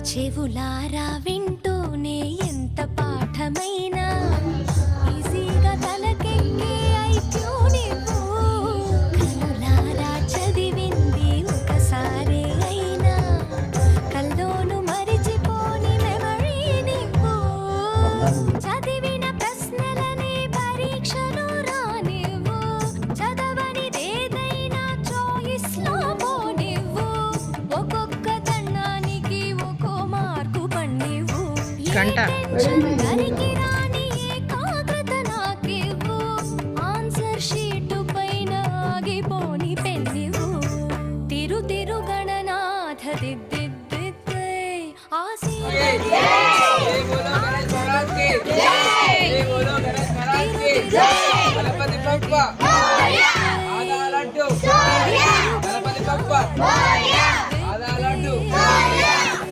చెవులారా వింటూనే ఎంత పాఠమైనా ఈజీగా తలకెక్కే ఐక్యూ నీవు. కనులారా చదివింది ఒకసారే అయినా కల్లోను మరిచిపోని మెమరీ నీవు. చదివిన ప్రశ్నలని పరీక్షలో రానివ్వు. చదవనిదేదైనా చాయిస్ లో పోనివ్వు. ఒక్కొక్క దండానికి ఒక్కో మార్కు పండివ్వు. గంట. గరికి రాని ఏకాగ్రత నాకివ్వు. ఆన్సర్ షీటు పైన ఆగిపోని పెన్నివ్వు. తిరు తిరు గణనాథ దిద్దిద్దిద్దే గణపతి బప్పా.